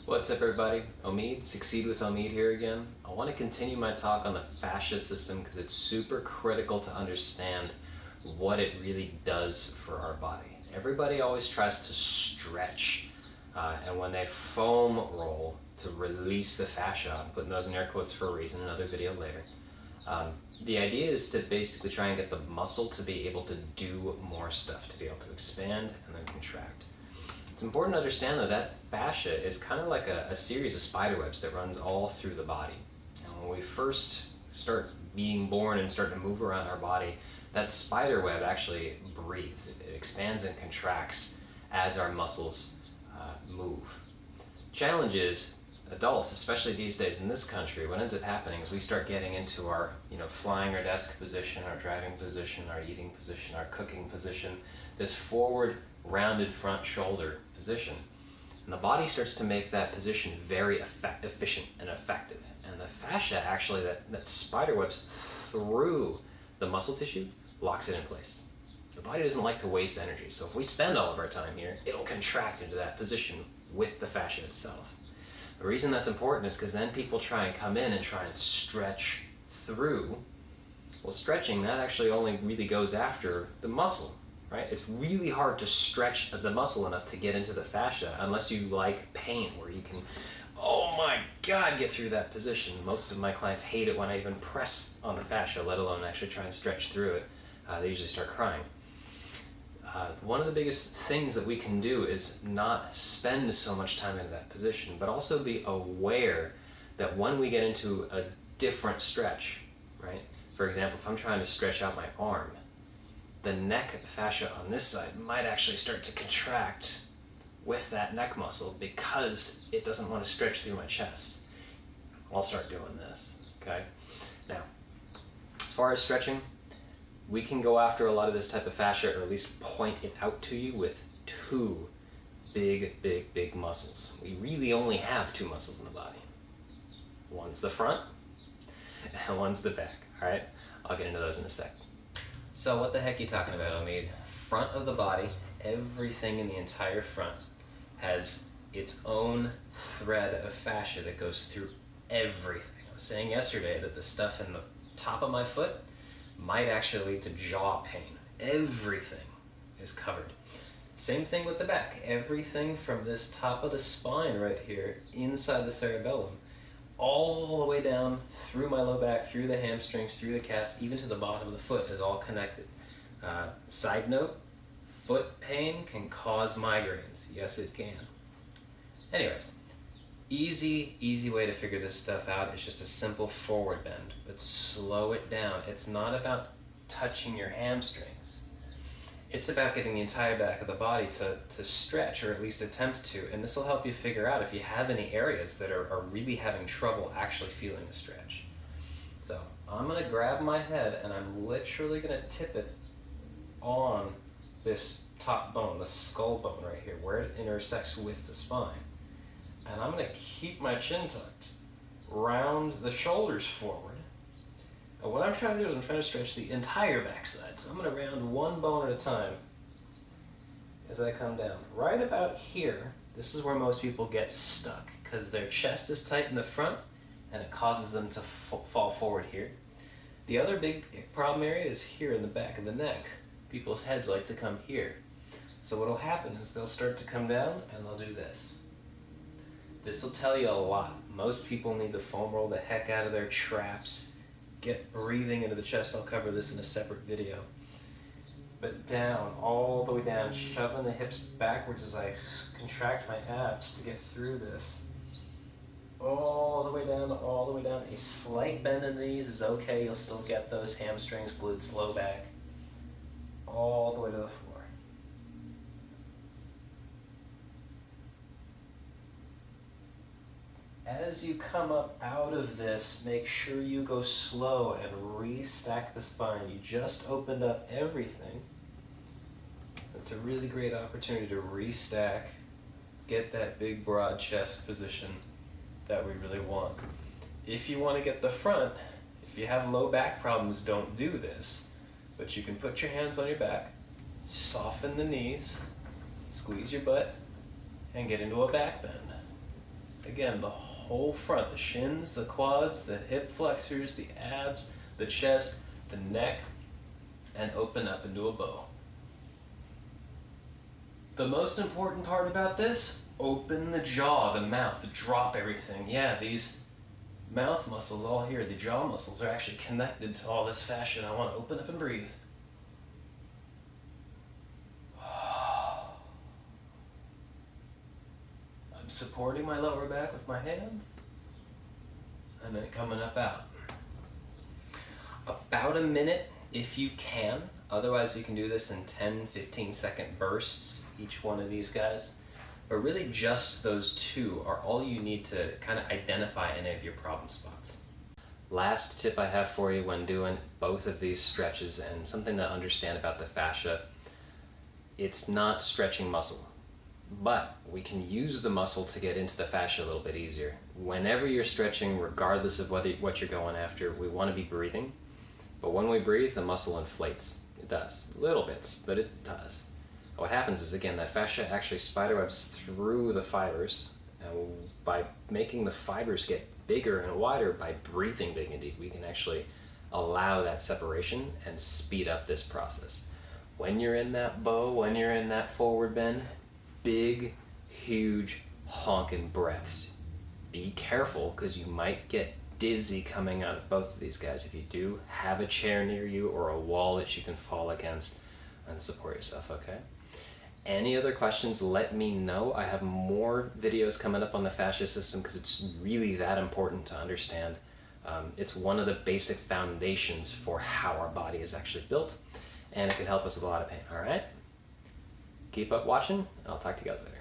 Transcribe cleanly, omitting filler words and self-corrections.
What's up everybody? Omid, Succeed with Omid here again. I want to continue my talk on the fascia system because it's super critical to understand what it really does for our body. Everybody always tries to stretch and when they foam roll to release the fascia, I'm putting those in air quotes for a reason, another video later. The idea is to basically try and get the muscle to be able to do more stuff, to be able to expand and then contract. It's important to understand though that fascia is kind of like a series of spider webs that runs all through the body. And when we first start being born and start to move around our body, that spider web actually breathes. It expands and contracts as our muscles move. Challenge is, adults, especially these days in this country, what ends up happening is we start getting into our flying our desk position, our driving position, our eating position, our cooking position, this forward rounded front shoulder position. And the body starts to make that position very efficient and effective. And the fascia actually, that spider webs through the muscle tissue, locks it in place. The body doesn't like to waste energy, so if we spend all of our time here, it'll contract into that position with the fascia itself. The reason that's important is because then people try and come in and try and stretch through. Well, stretching, that actually only really goes after the muscle. Right? It's really hard to stretch the muscle enough to get into the fascia unless you like pain where you can, oh my God, get through that position. Most of my clients hate it when I even press on the fascia, let alone actually try and stretch through it. They usually start crying. One of the biggest things that we can do is not spend so much time in that position, but also be aware that when we get into a different stretch, right? For example, if I'm trying to stretch out my arm, the neck fascia on this side might actually start to contract with that neck muscle because it doesn't want to stretch through my chest. I'll start doing this, okay? Now, as far as stretching, we can go after a lot of this type of fascia, or at least point it out to you with two big muscles. We really only have two muscles in the body. One's the front, and one's the back, all right? I'll get into those in a sec. So what the heck are you talking about, Omid? Front of the body, everything in the entire front has its own thread of fascia that goes through everything. I was saying yesterday that the stuff in the top of my foot might actually lead to jaw pain. Everything is covered. Same thing with the back. Everything from this top of the spine right here, inside the cerebellum, all the way down through my low back, through the hamstrings, through the calves, even to the bottom of the foot is all connected. Side note, foot pain can cause migraines. Yes, it can. Anyways, easy way to figure this stuff out is just a simple forward bend, but slow it down. It's not about touching your hamstrings. It's about getting the entire back of the body to stretch, or at least attempt to, and this will help you figure out if you have any areas that are really having trouble actually feeling the stretch. So I'm going to grab my head and I'm literally going to tip it on this top bone, the skull bone right here, where it intersects with the spine. And I'm going to keep my chin tucked, round the shoulders forward. And what I'm trying to do is I'm trying to stretch the entire backside. So I'm going to round one bone at a time as I come down. Right about here, this is where most people get stuck because their chest is tight in the front and it causes them to fall forward here. The other big problem area is here in the back of the neck. People's heads like to come here. So what will happen is they'll start to come down and they'll do this. This will tell you a lot. Most people need to foam roll the heck out of their traps. Get breathing into the chest. I'll cover this in a separate video. But down, all the way down, shoving the hips backwards as I contract my abs to get through this. All the way down, all the way down. A slight bend in the knees is okay. You'll still get those hamstrings, glutes, low back. All the way to the floor. As you come up out of this, make sure you go slow and restack the spine. You just opened up everything. That's a really great opportunity to restack, get that big broad chest position that we really want. If you want to get the front, if you have low back problems, don't do this. But you can put your hands on your back, soften the knees, squeeze your butt, and get into a back bend. again, the whole front, the shins, the quads, the hip flexors, the abs, the chest, the neck, and open up into a bow. The most important part about this, open the jaw, the mouth, drop everything. Yeah, these mouth muscles all here, the jaw muscles, are actually connected to all this fascia, and I want to open up and breathe. I'm supporting my lower back with my hands, and then coming up out. About a minute if you can. Otherwise, you can do this in 10-15 second bursts, each one of these guys. But really just those two are all you need to kind of identify any of your problem spots. Last tip I have for you when doing both of these stretches, and something to understand about the fascia, it's not stretching muscle, but we can use the muscle to get into the fascia a little bit easier. Whenever you're stretching, regardless of what you're going after, we want to be breathing. But when we breathe, the muscle inflates. It does. Little bits, but it does. What happens is, again, that fascia actually spiderwebs through the fibers. And by making the fibers get bigger and wider by breathing big and deep, we can actually allow that separation and speed up this process. When you're in that bow, when you're in that forward bend, big, huge, honking breaths. Be careful, because you might get dizzy coming out of both of these guys. If you do, have a chair near you or a wall that you can fall against and support yourself, okay? Any other questions, let me know. I have more videos coming up on the fascia system because it's really that important to understand. It's one of the basic foundations for how our body is actually built, and it can help us with a lot of pain, all right? Keep up watching, and I'll talk to you guys later.